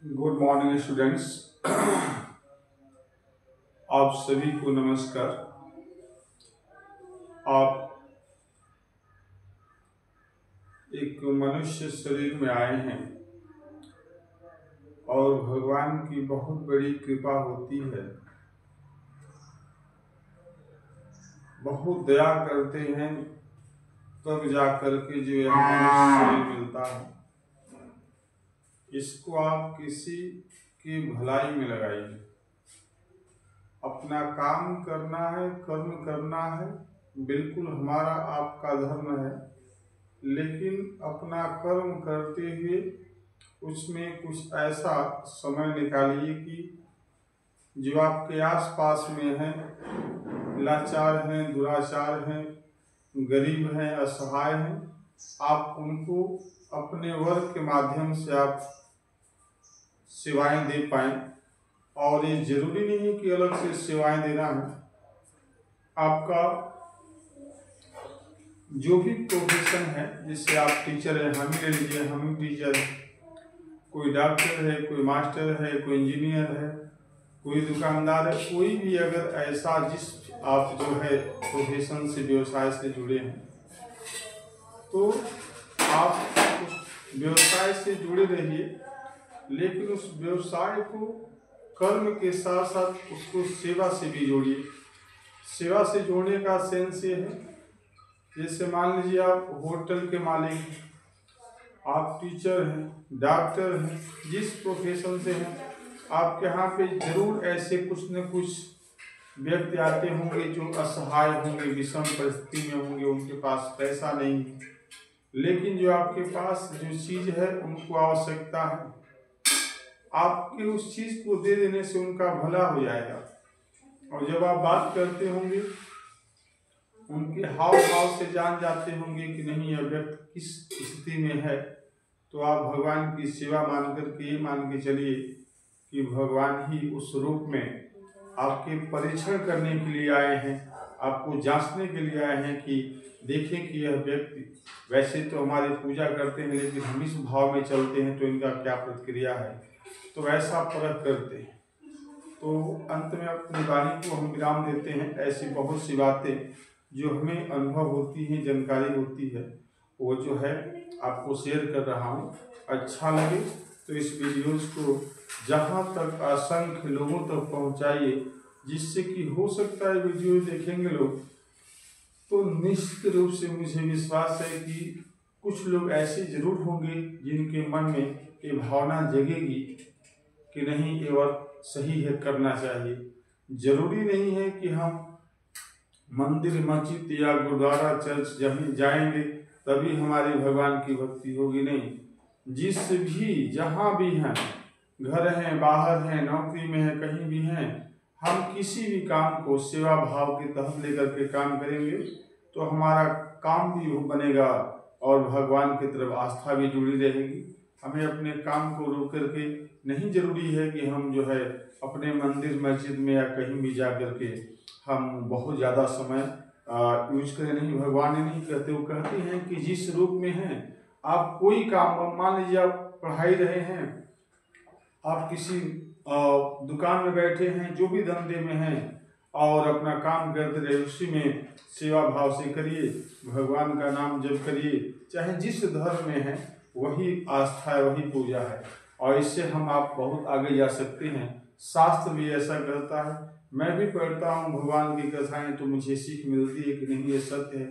Good morning students. आप सभी को नमस्कार। आप एक मनुष्य शरीर में आए हैं और भगवान की बहुत बड़ी कृपा होती है, बहुत दया करते हैं तब जा करके जो यह मनुष्य शरीर मिलता है। इसको आप किसी की भलाई में लगाइए। अपना काम करना है, कर्म करना है, बिल्कुल हमारा आपका धर्म है, लेकिन अपना कर्म करते हुए उसमें कुछ ऐसा समय निकालिए कि जो आपके आसपास में हैं, लाचार हैं, दुराचार हैं, गरीब हैं, असहाय हैं, आप उनको अपने वर्क के माध्यम से आप सेवाएं दे पाएं। और ये जरूरी नहीं है कि अलग से सेवाएं देना है। आपका जो भी प्रोफेशन है, जैसे आप टीचर हैं, हम ही ले लीजिए, हम ही टीचर हैं, कोई डॉक्टर है, कोई मास्टर है, कोई इंजीनियर है, कोई दुकानदार है, कोई भी अगर ऐसा जिस आप जो है प्रोफेशन से, व्यवसाय से जुड़े हैं, तो आप उस व्यवसाय से जुड़े रहिए, लेकिन उस व्यवसाय को कर्म के साथ साथ उसको सेवा से भी जोड़िए। सेवा से जोड़ने का सेंस ये है, जैसे मान लीजिए आप होटल के मालिक हैं, आप टीचर हैं, डॉक्टर हैं, जिस प्रोफेशन से हैं, आपके यहाँ पे जरूर ऐसे कुछ न कुछ व्यक्ति आते होंगे जो असहाय होंगे, विषम परिस्थिति में होंगे, उनके पास पैसा नहीं है, लेकिन जो आपके पास जो चीज़ है उनको आवश्यकता है, आपके उस चीज़ को दे देने से उनका भला हो जाएगा। और जब आप बात करते होंगे, उनके हाव भाव से जान जाते होंगे कि नहीं यह व्यक्ति किस स्थिति में है, तो आप भगवान की सेवा मान करके ये मान के चलिए कि भगवान ही उस रूप में आपके परीक्षण करने के लिए आए हैं, आपको जांचने के लिए आए हैं कि देखें कि यह व्यक्ति वैसे तो हमारी पूजा करते हैं, लेकिन हम इस भाव में चलते हैं तो इनका क्या प्रतिक्रिया है, तो ऐसा परख करते हैं। तो अंत में अपनी वाणी को हम विराम देते हैं। ऐसी बहुत सी बातें जो हमें अनुभव होती हैं, जानकारी होती है, वो जो है आपको शेयर कर रहा हूँ। अच्छा लगे तो इस वीडियोज़ को जहाँ तक असंख्य लोगों तक पहुँचाइए, जिससे कि हो सकता है वीडियो देखेंगे लोग तो निश्चित रूप से मुझे विश्वास है कि कुछ लोग ऐसे जरूर होंगे जिनके मन में ये भावना जगेगी कि नहीं ये वर्क सही है, करना चाहिए। जरूरी नहीं है कि हम मंदिर, मस्जिद या गुरुद्वारा, चर्च जहीं जाएंगे तभी हमारी भगवान की भक्ति होगी, नहीं। जिस भी जहाँ भी हैं, घर हैं, बाहर हैं, नौकरी में हैं, कहीं भी हैं, हम किसी भी काम को सेवा भाव के तहत लेकर के काम करेंगे तो हमारा काम भी बनेगा और भगवान की तरफ आस्था भी जुड़ी रहेगी। हमें अपने काम को रोक करके नहीं जरूरी है कि हम जो है अपने मंदिर, मस्जिद में या कहीं भी जा करके हम बहुत ज़्यादा समय यूज करें। नहीं, भगवान ने नहीं कहते, वो कहते हैं कि जिस रूप में हैं आप कोई काम, मान लीजिए आप पढ़ाई रहे हैं, आप किसी दुकान में बैठे हैं, जो भी धंधे में हैं, और अपना काम करते रहे, उसी में सेवा भाव से करिए, भगवान का नाम जप करिए, चाहे जिस धर्म में है, वही आस्था है, वही पूजा है, और इससे हम आप बहुत आगे जा सकते हैं। शास्त्र भी ऐसा कहता है, मैं भी पढ़ता हूँ भगवान की कथाएं, तो मुझे सीख मिलती है कि नहीं ये सत्य है।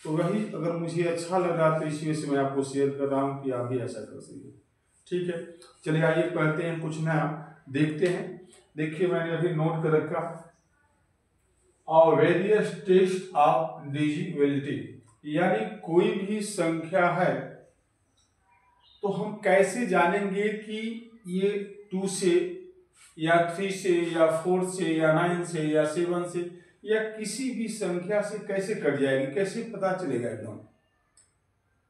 तो वही अगर मुझे अच्छा लगा तो इसी वजह से मैं आपको शेयर कर रहा हूँ कि आप भी ऐसा कर सकते। ठीक है, चलिए आइए पढ़ते हैं, कुछ नया देखते हैं। देखिए मैंने अभी नोट कर रखा, और वेरियस टेस्ट ऑफ डिविजिबिलिटी, यानी कोई भी संख्या है तो हम कैसे जानेंगे कि ये 2 से या 3 से या 4 से या 9 से या 7 से या किसी भी संख्या से कैसे कट जाएगी, कैसे पता चलेगा एकदम।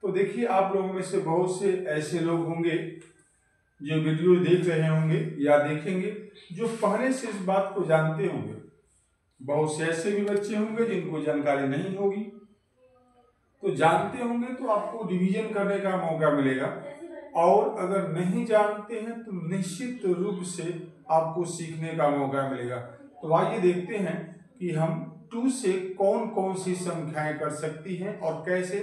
तो देखिए आप लोगों में से बहुत से ऐसे लोग होंगे जो वीडियो देख रहे होंगे या देखेंगे, जो पहले से इस बात को जानते होंगे। बहुत से ऐसे भी बच्चे होंगे जिनको जानकारी नहीं होगी, तो जानते होंगे तो आपको डिवीजन करने का मौका मिलेगा। और अगर नहीं जानते हैं तो निश्चित रूप से आपको सीखने का मौका मिलेगा। तो आइए देखते हैं कि हम 2 से कौन कौन सी संख्याएं कर सकती हैं और कैसे।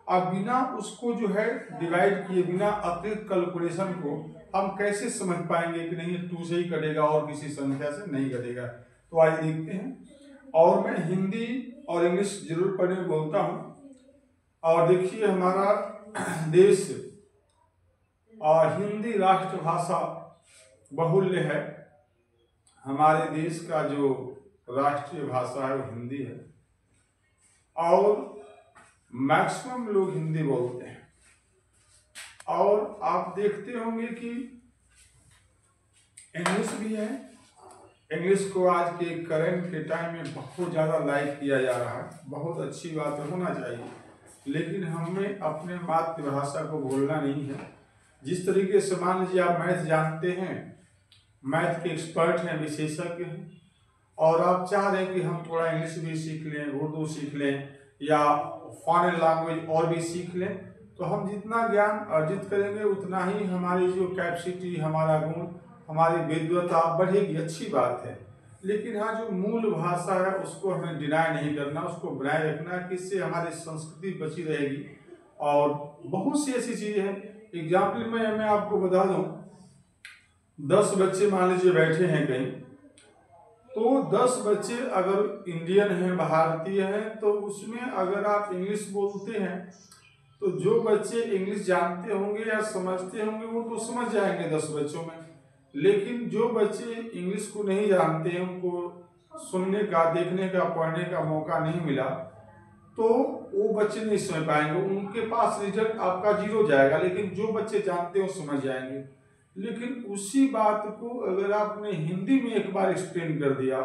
अब बिना उसको जो है डिवाइड किए, बिना अतिरिक्त कैलकुलेशन को हम कैसे समझ पाएंगे कि नहीं 2 से ही कटेगा और किसी संख्या से नहीं कटेगा। तो आइए देखते हैं। और मैं हिंदी और इंग्लिश जरूर पढ़ने बोलता हूँ। और देखिए, हमारा देश हिंदी राष्ट्रभाषा बहुल्य है। हमारे देश का जो राष्ट्रीय भाषा है वो हिंदी है और मैक्सिमम लोग हिंदी बोलते हैं। और आप देखते होंगे कि इंग्लिश भी है। इंग्लिश को आज के करंट के टाइम में बहुत ज़्यादा लाइक किया जा रहा है। बहुत अच्छी बात होना चाहिए, लेकिन हमें अपने मातृभाषा को भूलना नहीं है। जिस तरीके से मान लीजिए आप मैथ जानते हैं, मैथ के एक्सपर्ट हैं, विशेषज्ञ हैं, और आप चाह रहे हैं कि हम थोड़ा इंग्लिश भी सीख लें, उर्दू सीख लें या फॉरेन लैंग्वेज और भी सीख लें, तो हम जितना ज्ञान अर्जित करेंगे उतना ही हमारी जो कैपेसिटी, हमारा गुण, हमारी विद्वता बढ़ेगी। अच्छी बात है, लेकिन हाँ, जो मूल भाषा है उसको हमें डिनाई नहीं करना, उसको बनाए रखना, कि इससे हमारी संस्कृति बची रहेगी। और बहुत सी ऐसी चीज़ें हैं। एग्जाम्पल में मैं आपको बता दूं, 10 बच्चे मान लीजिए बैठे हैं कहीं, तो 10 बच्चे अगर इंडियन हैं, भारतीय हैं, तो उसमें अगर आप इंग्लिश बोलते हैं तो जो बच्चे इंग्लिश जानते होंगे या समझते होंगे वो तो समझ जाएंगे 10 बच्चों में। लेकिन जो बच्चे इंग्लिश को नहीं जानते हैं, उनको सुनने का, देखने का, पढ़ने का मौका नहीं मिला, तो वो बच्चे नहीं समझ पाएंगे। उनके पास रिजल्ट आपका 0 जाएगा। लेकिन जो बच्चे जानते हो समझ जाएंगे। लेकिन उसी बात को अगर आपने हिंदी में एक बार एक्सप्लेन कर दिया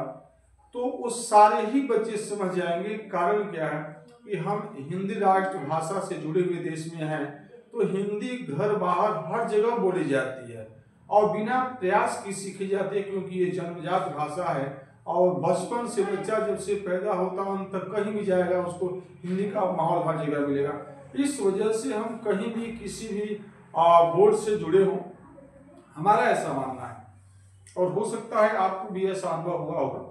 तो वो सारे ही बच्चे समझ जाएंगे। कारण क्या है कि हम हिंदी राष्ट्रभाषा से जुड़े हुए देश में हैं, तो हिंदी घर बाहर हर जगह बोली जाती है और बिना प्रयास की सीखी जाती है, क्योंकि ये जन्मजात भाषा है। और बचपन से बच्चा जब से पैदा होता है अंत तक कहीं भी जाएगा उसको हिंदी का माहौल हर जगह मिलेगा। इस वजह से हम कहीं भी किसी भी बोर्ड से जुड़े हों, हमारा ऐसा मानना है, और हो सकता है आपको भी ऐसा अनुभव हुआ होगा।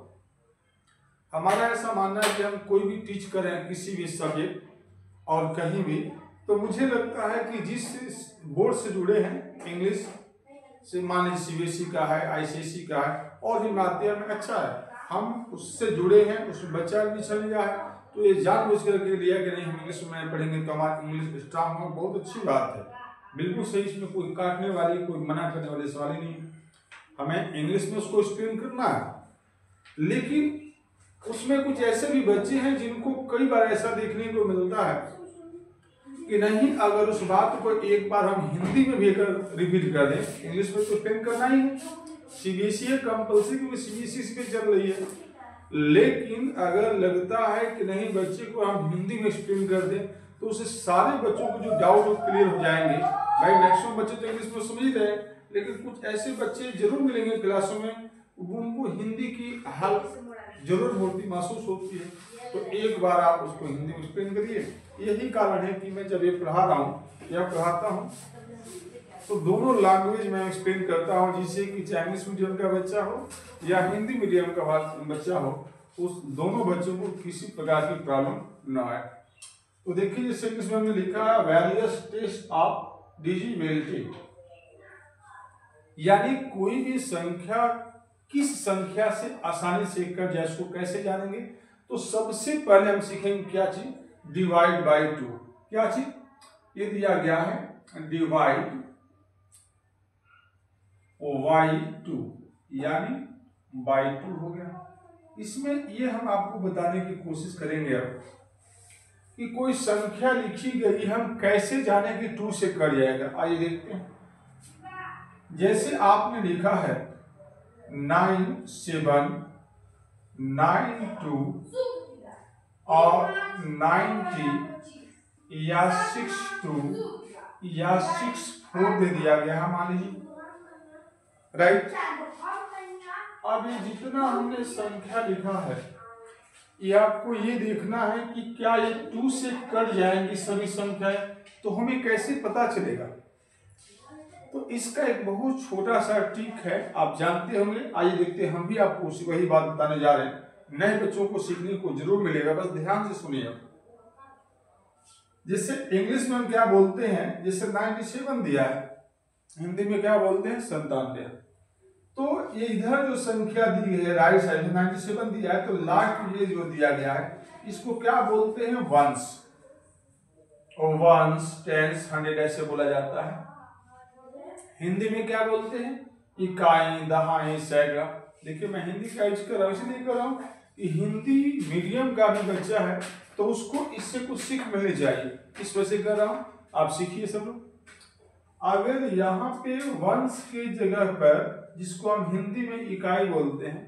हमारा ऐसा मानना है कि हम कोई भी टीच करें किसी भी सब्जेक्ट और कहीं भी, तो मुझे लगता है कि जिस बोर्ड से जुड़े हैं, इंग्लिश से मान लीजिए सीबीएसई का है, आईसीएसई का है और भी माध्यम में अच्छा है, हम उससे जुड़े हैं, उसमें बच्चा एडमिशन लिया है, तो ये जानबूझ करके लिया कि नहीं हम इंग्लिश में पढ़ेंगे तो हमारा इंग्लिश स्ट्रांग हो। बहुत अच्छी बात है, बिल्कुल सही। इसमें कोई काटने वाली, कोई मना करने वाली सवाल ही नहीं। हमें इंग्लिश में उसको एक्सप्लेन करना है। लेकिन उसमें कुछ ऐसे भी बच्चे हैं जिनको कई बार ऐसा देखने को मिलता है कि नहीं, अगर उस बात को एक बार हम हिंदी में भी रिपीट कर दें, इंग्लिश में तो एक्सप्लेन करना ही है। सीबीएसई कंपल्सरी, क्योंकि सीबीएसई पे चल रही है। लेकिन अगर लगता है कि नहीं बच्चे को हम हिंदी में एक्सप्लेन कर दें तो उससे सारे बच्चों को जो डाउट वो क्लियर हो जाएंगे। भाई मैक्सिमम बच्चे तो इंग्लिश में समझ रहे हैं, लेकिन कुछ ऐसे बच्चे जरूर मिलेंगे क्लासों में उनको हिंदी की हाल जरूर होती, महसूस होती है, तो एक बार आप उसको हिंदी में एक्सप्लेन करिए। यही कारण है कि मैं जब ये पढ़ा रहा हूँ या पढ़ाता हूँ तो दोनों लैंग्वेज में एक्सप्लेन करता हूँ, जिससे कि चाहे इंग्लिश मीडियम का बच्चा हो या हिंदी मीडियम का बच्चा हो, उस दोनों बच्चों को किसी प्रकार की प्रॉब्लम न आए। तो देखिए, जैसे इंग्लिश में हमने लिखा है वेरियस टेस्ट ऑफ डिविजिबिलिटी, यानी कोई भी संख्या किस संख्या से आसानी से कट जाए, उसको कैसे जानेंगे। तो सबसे पहले हम सीखेंगे क्या चीज, डिवाइड बाय 2। क्या चीज, ये दिया गया है डिवाइड बाय 2, यानी बाय 2 हो गया। इसमें ये हम आपको बताने की कोशिश करेंगे अब कि कोई संख्या लिखी गई, हम कैसे जाने कि 2 से कट जाएगा। आइए देखते हैं। जैसे आपने लिखा है 9 7 9 2 और 9 3 या 6 2 या 6 4 दे दिया गया है मान लीजिए, राइट। अब ये जितना हमने संख्या लिखा है, ये आपको ये देखना है कि क्या ये 2 से कट जाएंगी सभी संख्याएं। तो हमें कैसे पता चलेगा, तो इसका एक बहुत छोटा सा ट्रिक है, आप जानते होंगे। आइए देखते हैं, हम भी आपको वही बात बताने जा रहे हैं। नए बच्चों को सीखने को जरूर मिलेगा, बस ध्यान से सुनिए। जैसे इंग्लिश में हम क्या बोलते हैं, जैसे 97 दिया है, हिंदी में क्या बोलते हैं 97। तो ये इधर जो संख्या दी है राइट साइड में 97 दिया है, तो लास्ट में ये जो दिया गया है इसको क्या बोलते हैं वंस, और वंस, टेंस, 100 ऐसे बोला जाता है। हिंदी में क्या बोलते हैं इकाई, दहाई, सैकड़ा। देखिए मैं हिंदी का यूज कर रहा हूँ, इसलिए कर रहा हूँ कि हिंदी मीडियम का भी बच्चा है तो उसको इससे कुछ सीख मिलनी चाहिए, इस वजह से कर रहा हूँ। आप सीखिए सब लोग। अगर यहाँ पे वंस के जगह पर, जिसको हम हिंदी में इकाई बोलते हैं,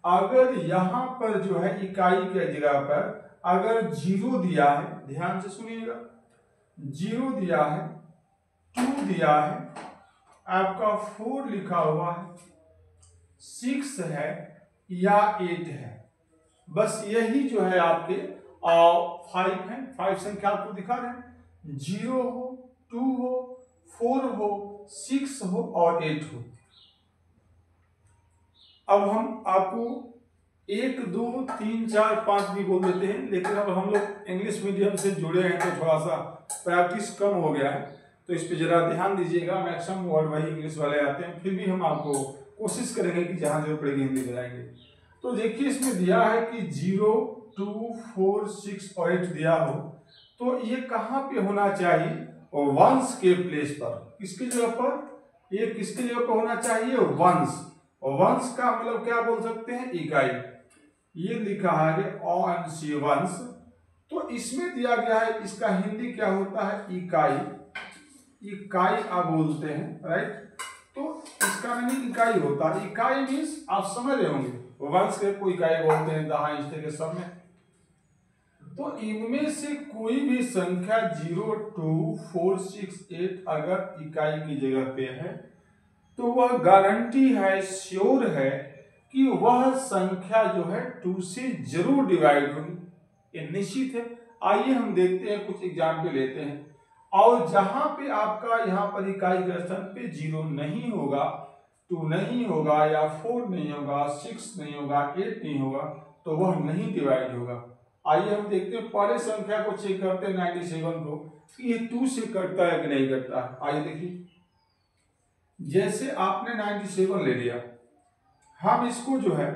अगर यहाँ पर जो है इकाई के जगह पर अगर 0 दिया है, ध्यान से सुनिएगा, 0 दिया है, 2 दिया है, आपका 4 लिखा हुआ है, 6 है या 8 है, बस यही जो है आपके 5 है। 5 संख्या आपको दिखा रहे हैं, 0 हो, 2 हो, 4 हो, 6 हो और 8 हो। अब हम आपको 1, 2, 3, 4, 5 भी बोल देते हैं, लेकिन अब हम लोग इंग्लिश मीडियम से जुड़े हैं तो थोड़ा सा प्रैक्टिस कम हो गया है, तो इस पे जरा ध्यान दीजिएगा। मैक्सिमम वर्ड वही इंग्लिश वाले आते हैं, फिर भी हम आपको कोशिश करेंगे कि जहां जरूरत पड़ेगी हिंदी बनाएंगे। तो देखिए इसमें दिया है कि 0, 2, 4, 6 और 8 दिया हो, तो ये कहाँ पे होना चाहिए, और वंस के प्लेस पर, किसकी जगह पर, ये किसकी जगह पर होना चाहिए वंस। और वंस का मतलब क्या बोल सकते हैं इकाई, ये लिखा है ONC वंस। तो इसमें दिया गया है, इसका हिंदी क्या होता है इकाई, इकाई आप बोलते हैं राइट। तो इसका मीनिंग इकाई होता है, इकाई मीन्स आप समझ रहे होंगे, वंश के कोई इकाई बोलते हैं, दहाई, इस तरह के सब में। तो इनमें से कोई भी संख्या 0, 2, 4, 6, 8 अगर इकाई की जगह पे है तो वह गारंटी है, श्योर है कि वह संख्या जो है 2 से जरूर डिवाइड होगी, ये निश्चित है। आइए हम देखते हैं, कुछ एग्जाम्पल लेते हैं। और जहां पे आपका यहाँ पर इकाई के स्थान पे 0 नहीं होगा, 2 नहीं होगा, या 4 नहीं होगा, 6 नहीं होगा, 8 नहीं होगा, तो वह नहीं डिवाइड होगा। आइए हम देखते हैं, पहले संख्या को चेक करते हैं 97 को, कि ये 2 से कटता है कि नहीं कटता है। आइए देखिए, जैसे आपने 97 ले लिया, हम इसको जो है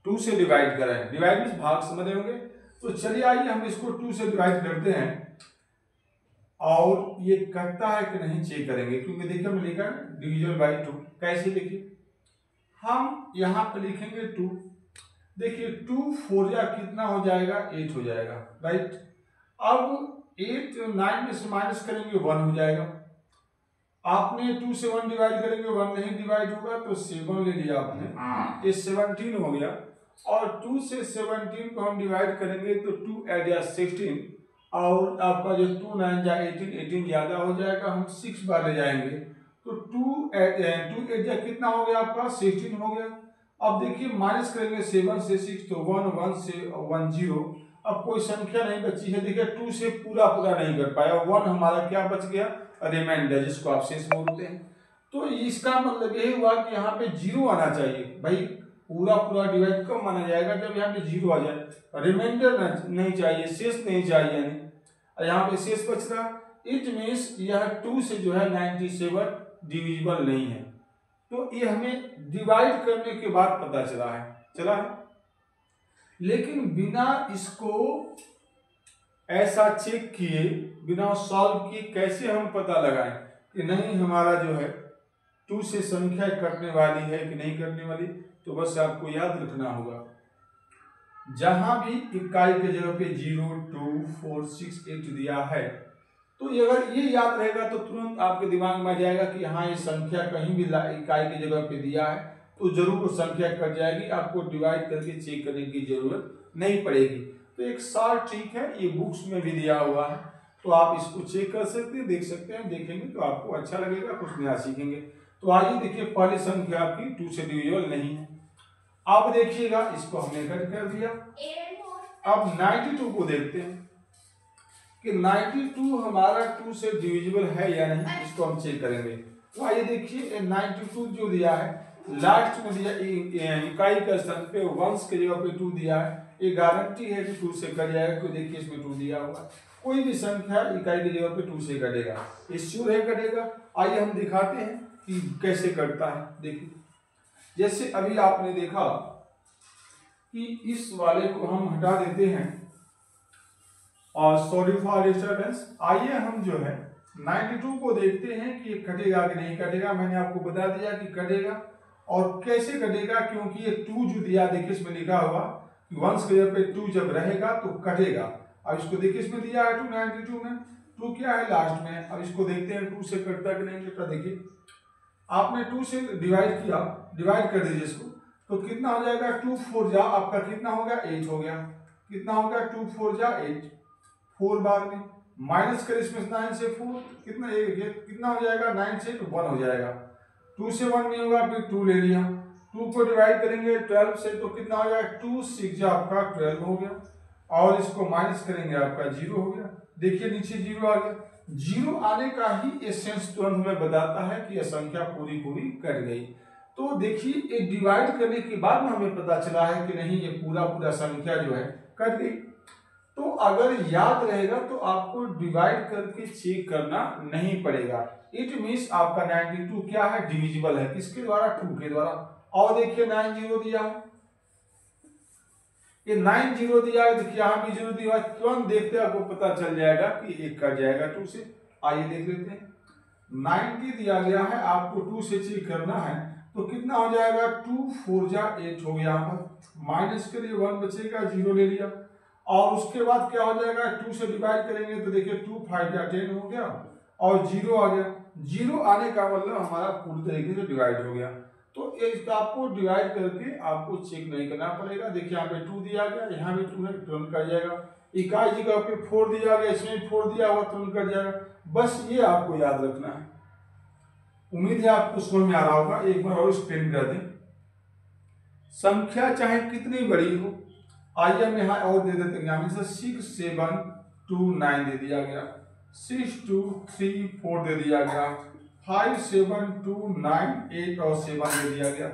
2 से डिवाइड करें, डिवाइड मीन्स भाग समझ रहे होंगे। तो चलिए आइए हम इसको 2 से डिवाइड करते हैं और ये कटता है कि नहीं चेक करेंगे, क्योंकि देखिए हमने लिखा डिविजन बाय 2। कैसे लिखिए, हम यहाँ पे लिखेंगे 2, देखिए 2 4 या कितना हो जाएगा 8 हो जाएगा राइट। अब 8 9 में से माइनस करेंगे 1 हो जाएगा। आपने 2 से 1 डिवाइड करेंगे 1 नहीं डिवाइड होगा, तो 7 ले लिया आपने, ये 17 हो गया। और 2 से 17 को हम डिवाइड करेंगे तो 2 8 या 16, और आपका जो 2 9 या 18, 18 ज्यादा हो जाएगा, हम 6 बार ले जाएंगे तो 2 8 या कितना हो गया आपका 16 हो गया। अब देखिए माइनस करेंगे 7 से 6 तो 1 1 से 1 0, अब कोई संख्या नहीं बची है। देखिए 2 से पूरा नहीं कर पाया, 1 हमारा क्या बच गया रिमाइंडर, जिसको आप शेष बोलते हैं। तो इसका मतलब यही हुआ कि यहाँ पे 0 आना चाहिए भाई, पूरा डिवाइड कब माना जाएगा जब यहाँ पे 0 आ जाए, रिमाइंडर नहीं चाहिए, शेष नहीं चाहिए, यानी यहाँ पे शेष बच रहा। इट मीन्स यह 2 से जो है 97 डिविजिबल नहीं है। तो ये हमें डिवाइड करने के बाद पता चला है, लेकिन बिना इसको ऐसा चेक किए, बिना सॉल्व किए कैसे हम पता लगाएं कि नहीं हमारा जो है 2 से संख्या कटने वाली है कि नहीं कटने वाली। तो बस आपको याद रखना होगा, जहां भी इकाई के जगह पे 0 2 4 6 8 दिया है, तो अगर ये याद रहेगा तो तुरंत आपके दिमाग में आ जाएगा कि हाँ ये संख्या कहीं भी इकाई की जगह पे दिया है तो जरूर वो संख्या कट जाएगी, आपको डिवाइड करके चेक करने की जरूरत नहीं पड़ेगी। तो एक शॉर्ट ट्रिक है, ये बुक्स में भी दिया हुआ है, तो आप इसको चेक कर सकते हैं, देख सकते हैं, देखेंगे तो आपको अच्छा लगेगा, कुछ नया सीखेंगे। तो आइए देखिए, पहली संख्या आपकी 2 से डिविजिबल नहीं है। अब देखिएगा, इसको हमने कट कर दिया। अब 92 को देखते हैं कि 92 हमारा 2 से डिविजिबल है या नहीं, इसको हम चेक करेंगे। तो आइए देखिए 92 जो दिया है, लास्ट में दिया इकाई का स्थान पे वंश के जगह पे 2 दिया है, ये गारंटी है कि 2 से कट जाएगा। तो देखिए इसमें 2 दिया हुआ, कोई भी संख्या इकाई की जगह पे 2 से कटेगा, ये श्योर है कटेगा। आइए हम दिखाते हैं कि कैसे कटता है। देखिए जैसे अभी आपने देखा कि इस वाले को हम हटा देते हैं और सॉरी फॉर डिस्टर्बेंस। आइए हम जो है 92 को देखते हैं कि ये कटेगा कि नहीं कटेगा। मैंने आपको बता दिया कि कटेगा और कैसे कटेगा, क्योंकि ये 2 जो दिया देखिए इसमें लिखा हुआ कि वंश के जगह पे 2 जब रहेगा तो कटेगा। अब इसको देखिए इसमें दिया है 292 में 2 क्या है लास्ट में। अब इसको देखते हैं 2 से कटता कि नहीं कटता। देखिए आपने 2 से डिवाइड किया, डिवाइड कर दीजिए इसको, तो कितना हो जाएगा 2 4 जा आपका कितना हो गया 8 हो गया। कितना हो गया 2 4 जा 8, 4 बार में माइनस कर इसमें 9 से 4 कितना कितना हो जाएगा 9 से 1 हो जाएगा। 2 से 1 नहीं होगा, फिर 2 ले लिया, 2 को डिवाइड करेंगे 12 से तो कितना हो जाएगा 2 6 जा आपका 12 हो गया, और इसको माइनस करेंगे आपका 0 हो गया। देखिए नीचे 0 आ गया। 0 आने का ही एसेंस तुरंत हमें बताता है कि यह संख्या पूरी कट गई। तो देखिए ये डिवाइड करने के बाद में हमें पता चला है कि नहीं ये पूरा संख्या जो है कट गई। तो अगर याद रहेगा तो आपको डिवाइड करके चेक करना नहीं पड़ेगा। इट मीन्स आपका 92 क्या है डिविजिबल है, किसके द्वारा 2 के द्वारा। और देखिए 90 दिया है, ये 90 दिया है, देखिए यहाँ भी 0 दिया है, तुरंत देखते आपको पता चल जाएगा कि एक कट जाएगा 2 से। आइए देख लेते हैं 90 दिया गया है, आपको 2 से चेक करना है तो कितना हो जाएगा 2 4 जा 8 हो गया। यहाँ पर माइनस के लिए 1 बचेगा, 0 ले लिया, और उसके बाद क्या हो जाएगा 2 से डिवाइड करेंगे तो देखिए 2 5 या 10 हो गया और 0 आ गया। 0 आने का मतलब हमारा पूरी तरीके से डिवाइड हो गया। तो इसका आपको डिवाइड करके आपको चेक नहीं करना पड़ेगा। देखिए यहाँ पे 2 दिया गया, यहाँ भी 2 है, तुरंत कट जाएगा। इकाई जगह पे 4 दिया गया, इसमें 4 दिया हुआ, तुरंत कट जाएगा। बस ये आपको याद रखना है। उम्मीद है आपको समझ में आ रहा होगा। एक बार और एक्सप्लेन कर दें। संख्या चाहे कितनी बड़ी हो, आइए हम यहाँ और दे देते हैं, 6 7 2 9 दे दिया गया, 6 2 3 4 दे दिया गया, 5 7 2 9 8 और 7 दे दिया गया।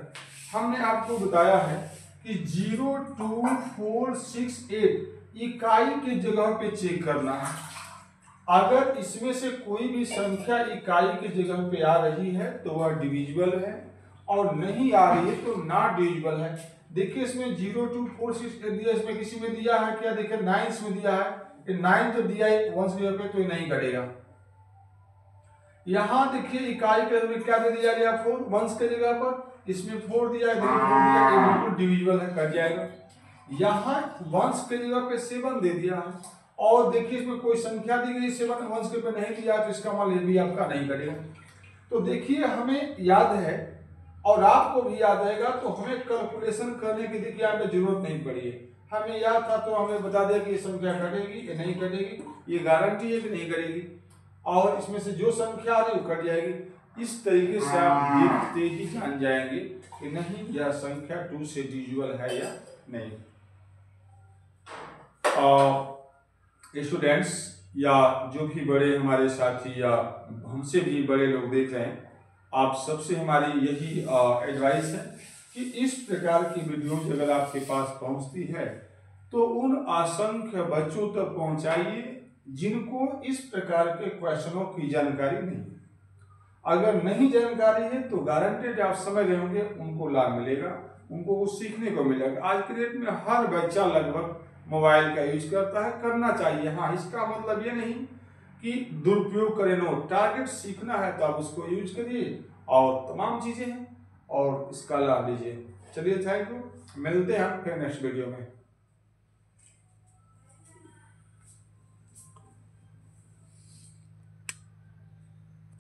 हमने आपको बताया है कि 0 2 4 6 8 इकाई की जगह पे चेक करना है। अगर इसमें से कोई भी संख्या इकाई की जगह पे आ रही है तो वह डिविजिबल है, और नहीं आ रही है तो नॉट डिविजिबल है। देखिए इसमें 0 2 4 6 8 दिया, इसमें किसी में दिया है क्या, देखिए 9 में दिया है, 9 जब दिया है 1 की जगह पे तो ये नहीं कटेगा। यहाँ देखिए इकाई के में क्या दे दिया गया 4 1 के जगह पर, इसमें 4 दिया है, 4 दिया, ये बिल्कुल डिविजिबल है, कट जाएगा। यहाँ 1 के जगह पे 7 दे दिया है, और देखिए इसमें कोई संख्या दी गई 7 1 के पे नहीं दिया, तो इसका मतलब ये भी आपका नहीं कटेगा। तो देखिए हमें याद है और आपको भी याद रहेगा, तो हमें कैलकुलेशन करने की देखिए यहाँ पे जरूरत नहीं पड़ी है। हमें याद था तो हमें बता दिया कि ये संख्या कटेगी या नहीं कटेगी, ये गारंटी है कि नहीं कटेगी, और इसमें से जो संख्या आ रही वो कट जाएगी। इस तरीके से आप देखते ही जान जाएंगे कि नहीं यह संख्या 2 से डिविजिबल है या नहीं। स्टूडेंट्स या जो भी बड़े हमारे साथी या हमसे भी बड़े लोग देख रहे हैं, आप सबसे हमारी यही एडवाइस है कि इस प्रकार की वीडियोज अगर आपके पास पहुंचती है तो उन असंख्य बच्चों तक पहुंचाइए जिनको इस प्रकार के क्वेश्चनों की जानकारी नहीं है। अगर नहीं जानकारी है तो गारंटेड आप समझ रहे होंगे उनको लाभ मिलेगा, उनको कुछ सीखने को मिलेगा। आज के डेट में हर बच्चा लगभग मोबाइल का यूज करता है, करना चाहिए। हाँ, इसका मतलब ये नहीं कि दुरुपयोग करें, नो, टारगेट सीखना है तो आप उसको यूज करिए और तमाम चीजें हैं और इसका लाभ लीजिए। चलिए थैंक यू, मिलते हैं फिर नेक्स्ट वीडियो में।